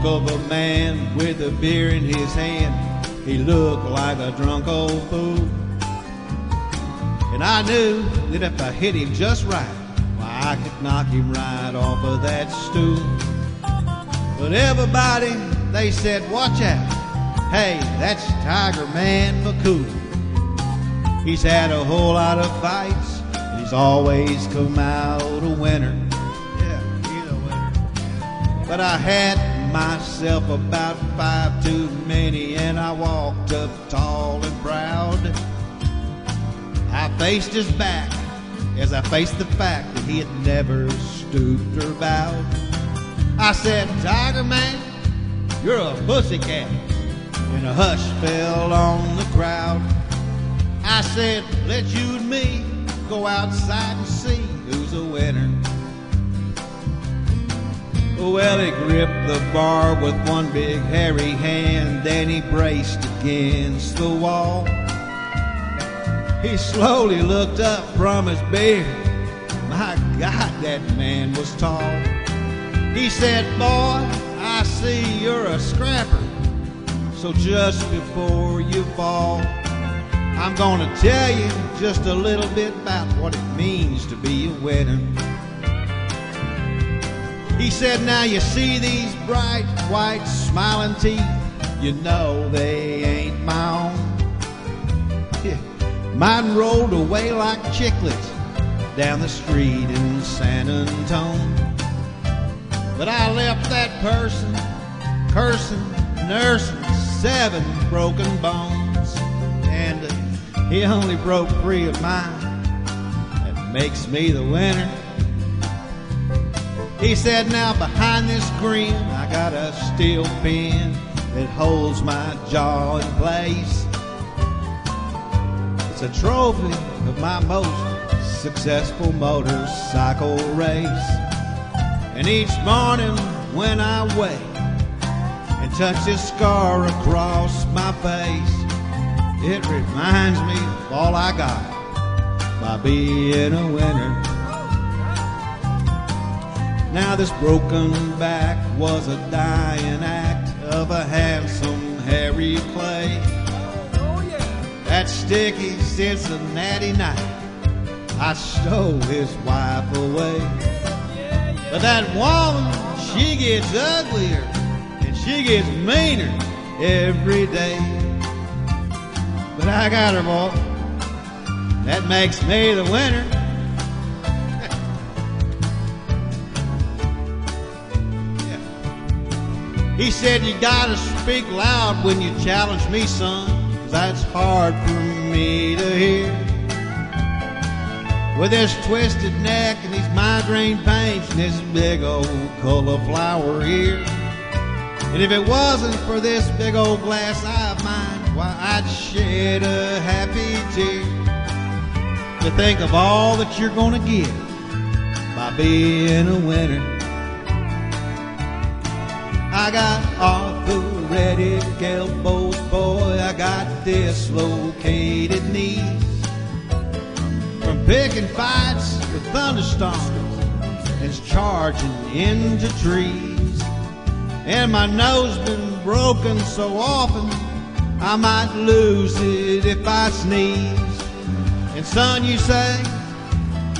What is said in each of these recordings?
talk of a man with a beer in his hand. He looked like a drunk old fool. And I knew that if I hit him just right, why, I could knock him right off of that stool. But everybody, they said, watch out. Hey, that's Tiger Man McCool. He's had a whole lot of fights, and he's always come out a winner. Yeah, he's a winner. But I had myself about 5 too many, and I walked up tall and proud. I faced his back as I faced the fact that he had never stooped or bowed. I said, Tiger Man, you're a pussycat. And a hush fell on the crowd. I said, let you and me go outside and see who's a winner. Well, he gripped the bar with one big hairy hand, and he braced against the wall. He slowly looked up from his beer. My God, that man was tall. He said, boy, I see you're a scrapper. So just before you fall, I'm gonna tell you just a little bit about what it means to be a winner. He said, now you see these bright, white, smiling teeth, you know they ain't my own. Yeah. Mine rolled away like chiclets down the street in San Antone. But I left that person cursing, nursing 7 broken bones, and he only broke 3 of mine. That makes me the winner. He said, now behind this grin, I got a steel pen that holds my jaw in place. It's a trophy of my most successful motorcycle race. And each morning when I wake and touch this scar across my face, it reminds me of all I got by being a winner. Now this broken back was a dying act of a handsome Harry Clay. That sticky Cincinnati night, I stole his wife away. But that woman, she gets uglier and she gets meaner every day. But I got her, boy. That makes me the winner. Yeah. He said, you gotta speak loud when you challenge me, son, 'cause that's hard for me to hear. With this twisted neck and these migraine pains and this big old cauliflower ear. And if it wasn't for this big old glass eye of mine, why, I'd shed a happy tear to think of all that you're gonna get by being a winner. I got arthritic elbows, boy, I got dislocated knees. From picking fights with thunderstorms and charging into trees. And my nose been broken so often I might lose it if I sneeze. And son, you say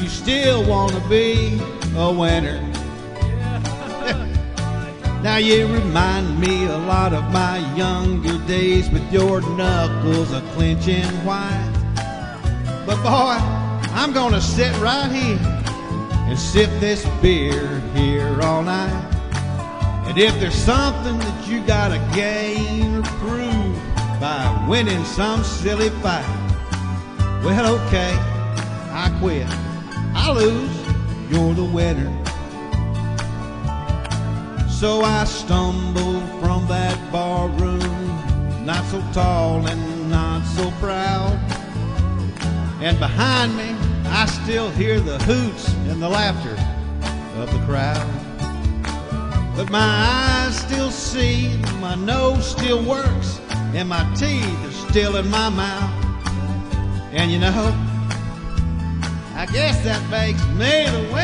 you still want to be a winner. Now you remind me a lot of my younger days with your knuckles a-clenching white. But boy, I'm gonna sit right here and sip this beer here all night. And if there's something that you gotta gain or prove by winning some silly fight, well, okay, I quit. I lose, you're the winner. So I stumbled from that bar room, not so tall and not so proud. And behind me, I still hear the hoots and the laughter of the crowd. But my eyes still see, my nose still works, and my teeth are still in my mouth. And you know, I guess that makes me the winner.